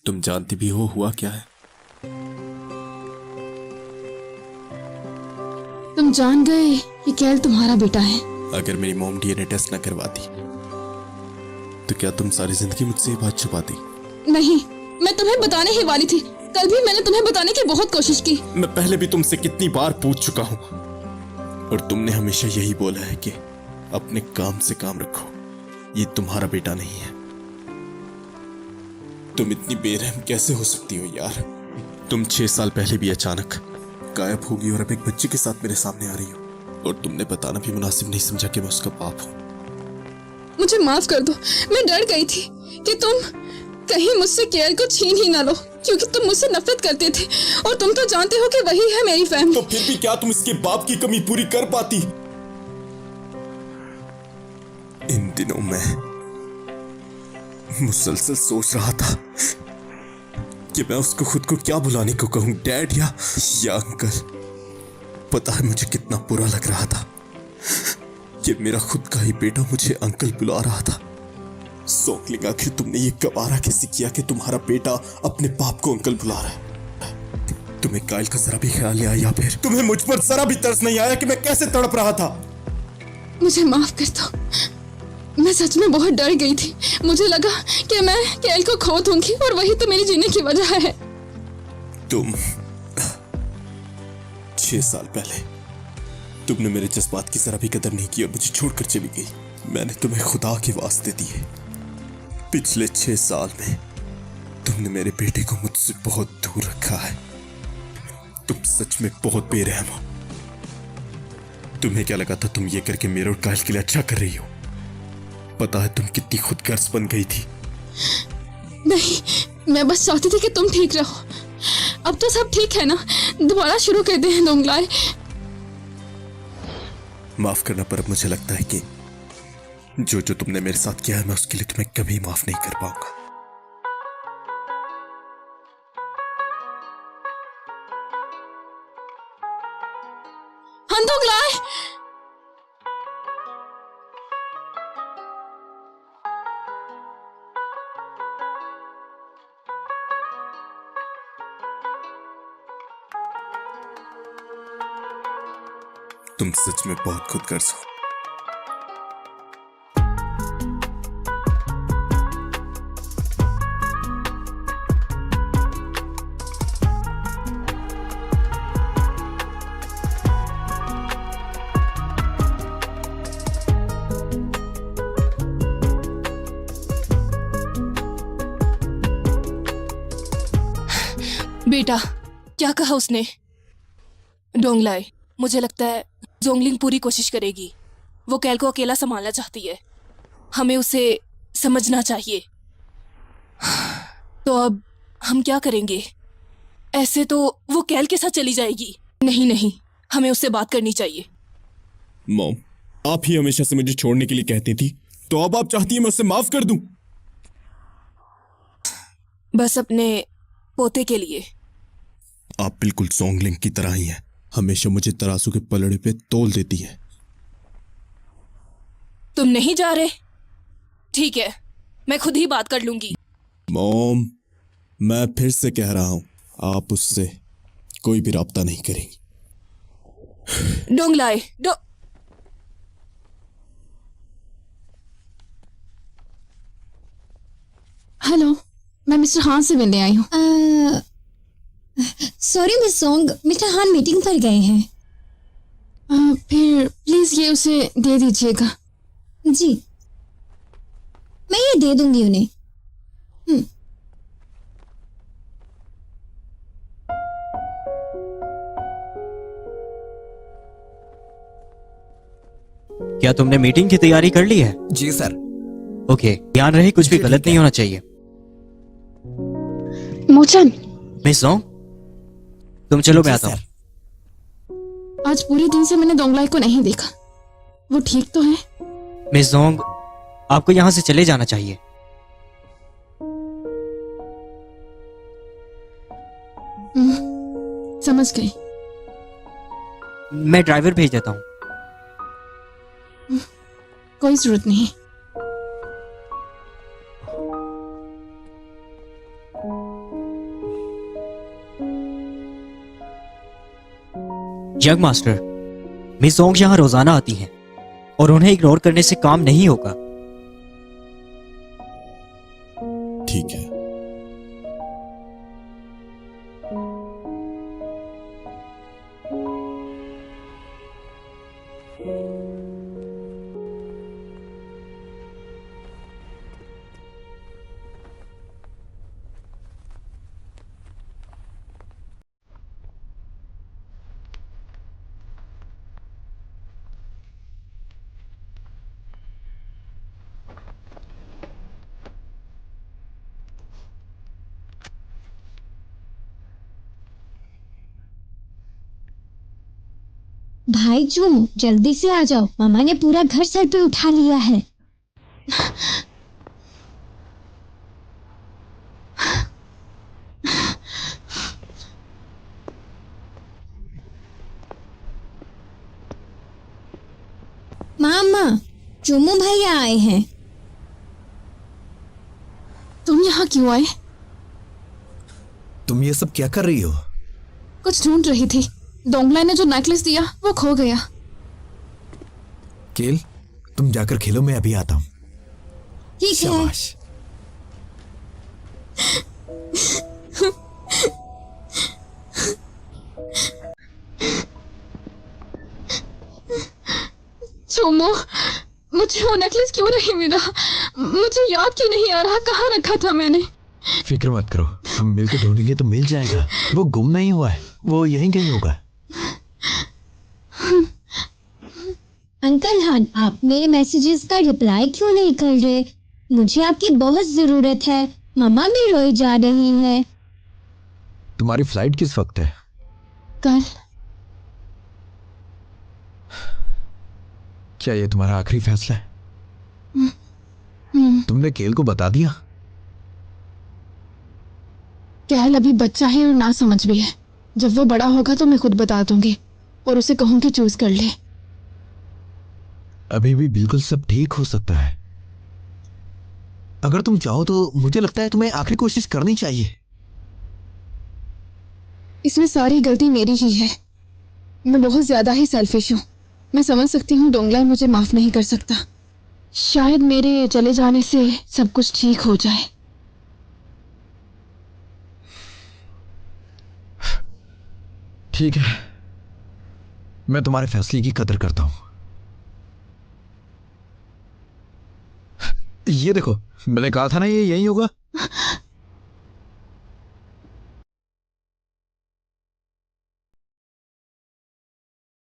तुम जानती भी हो हुआ क्या है? तुम जान गए कि कैल तुम्हारा बेटा है। अगर मेरी मॉम डीएनए टेस्ट न करवाती तो क्या तुम सारी जिंदगी मुझसे ये बात छुपाती? नहीं, मैं तुम्हें बताने ही वाली थी। कल भी मैंने तुम्हें बताने की बहुत कोशिश की। मैं पहले भी तुमसे कितनी बार पूछ चुका हूं और तुमने हमेशा यही बोला है कि अपने काम से काम रखो। ये तुम्हारा बेटा नहीं है। तुम इतनी बेरहम कैसे हो सकती हो यार? तुम 6 साल पहले भी अचानक गायब होगी और अब एक बच्चे के साथ मेरे सामने आ रही हो और तुमने बताना भी मुनासिब नहीं समझा कि मैं उसका बाप हूं। मुझे माफ कर दो। मैं डर गई थी कि तुम कहीं मुझसे कैल को छीन ही ना लो, क्योंकि तुम मुझसे नफरत करते थे और तुम तो जानते हो कि वही है मेरी फैमिली। तो फिर भी क्या तुम इसके बाप की कमी पूरी कर पाती? इन दिनों मैं मुसलसल सोच रहा था कि मैं उसको खुद को क्या बुलाने को कहूं, डैड या अंकल। पता है मुझे कितना बुरा लग रहा था कि मेरा खुद का ही बेटा मुझे अंकल बुला रहा था। सोकलिंग, आखिर तुमने ये गवारा कैसे किया कि तुम्हारा बेटा अपने बाप को अंकल बुला रहा है? तुम्हें कायल का जरा भी ख्याल नहीं आया या फिर तुम्हें मुझ पर जरा भी तरस नहीं आया कि मैं कैसे तड़प रहा था? मुझे माफ कर दो। मैं सच में बहुत डर गई थी। मुझे लगा कि मैं कैल को खो दूंगी और वही तो मेरी जीने की वजह है। तुम 6 साल पहले तुमने मेरे जज्बात की जरा भी कदर नहीं की और मुझे छोड़कर चली गई। मैंने तुम्हें खुदा के वास्ते दिए। पिछले 6 साल में तुमने मेरे बेटे को मुझसे बहुत दूर रखा है। तुम सच में बहुत बेरहम हो। तुम्हें क्या लगा था तुम ये करके मेरे और कायल के लिए अच्छा कर रही हो? पता है तुम कितनी खुदगर्ज बन गई थी। नहीं, मैं बस चाहती थी कि तुम ठीक रहो। अब तो सब ठीक है ना? दोबारा शुरू कर दें दोंगलाए। माफ करना, पर अब मुझे लगता है कि जो तुमने मेरे साथ किया है मैं उसके लिए तुम्हें कभी माफ नहीं कर पाऊंगा। हाँ दोंगलाए। तुम सच में बहुत खुदगर्ज हो। बेटा, क्या कहा उसने? डोंगलाए, मुझे लगता है जोंगलिंग पूरी कोशिश करेगी। वो कैल को अकेला संभालना चाहती है। हमें उसे समझना चाहिए। तो अब हम क्या करेंगे? ऐसे तो वो कैल के साथ चली जाएगी। नहीं नहीं, हमें उससे बात करनी चाहिए। मॉम, आप ही हमेशा से मुझे छोड़ने के लिए कहती थी, तो अब आप चाहती हैं मैं उसे माफ कर दूं? बस अपने पोते के लिए। आप बिल्कुल जोंगलिंग की तरह ही हैं। हमेशा मुझे तराजू के पलड़े पे तोल देती है। तुम नहीं जा रहे? ठीक है, मैं खुद ही बात कर लूंगी। मॉम, मैं फिर से कह रहा हूं, आप उससे कोई भी राब्ता नहीं करेंगी। डोंगलाए, हेलो, मैं मिस्टर हान से मिलने आई हूँ। सॉरी मिस सोंग, मिस्टर हान मीटिंग पर गए हैं। फिर प्लीज ये उसे दे दीजिएगा। जी, मैं ये दे दूंगी उन्हें। क्या तुमने मीटिंग की तैयारी कर ली है? जी सर। ओके, ध्यान रहे कुछ भी गलत नहीं होना चाहिए। मोचन, मिस जोंग, तुम चलो, मैं आता हूँ। आज पूरे दिन से मैंने दोंगलाई को नहीं देखा। वो ठीक तो है? मिस जोंग, आपको यहाँ से चले जाना चाहिए। समझ गई। मैं ड्राइवर भेज देता हूँ। कोई जरूरत नहीं। यंग मास्टर, मिस जोंग यहाँ रोजाना आती हैं और उन्हें इग्नोर करने से काम नहीं होगा। ठीक है। भाई जूम, जल्दी से आ जाओ, मामा ने पूरा घर सर पे उठा लिया है। मामा, चुम्मू भैया आए हैं। तुम यहाँ क्यों आए? तुम ये सब क्या कर रही हो? कुछ ढूंढ रही थी। डोंगलाई ने जो नेकलेस दिया वो खो गया। केल, तुम जाकर खेलो, मैं अभी आता हूँ। ठीक है। शाबाश। चोमो, मुझे वो नेकलेस क्यों नहीं मिला? मुझे याद क्यों नहीं आ रहा कहाँ रखा था मैंने? फिक्र मत करो, हम मिलकर ढूंढेंगे तो मिल जाएगा। वो गुम नहीं हुआ है, वो यहीं कहीं होगा। अंकल हान, आप मेरे मैसेजेस का रिप्लाई क्यों नहीं कर रहे? मुझे आपकी बहुत जरूरत है। मामा भी रोई जा रही है। तुम्हारी फ्लाइट किस वक्त है? कल। क्या ये तुम्हारा आखिरी फैसला है? तुमने केल को बता दिया? कैल अभी बच्चा है और ना समझ भी है। जब वो बड़ा होगा तो मैं खुद बता दूंगी और उसे कहूंगी चूज कर ले। अभी भी बिल्कुल सब ठीक हो सकता है। अगर तुम चाहो तो मुझे लगता है तुम्हें आखिरी कोशिश करनी चाहिए। इसमें सारी गलती मेरी ही है। मैं बहुत ज्यादा ही सेल्फिश हूँ। मैं समझ सकती हूँ डोंगलाई मुझे माफ नहीं कर सकता। शायद मेरे चले जाने से सब कुछ ठीक हो जाए। ठीक है, मैं तुम्हारे फैसले की कदर करता हूं। ये देखो, मैंने कहा था ना ये यही होगा।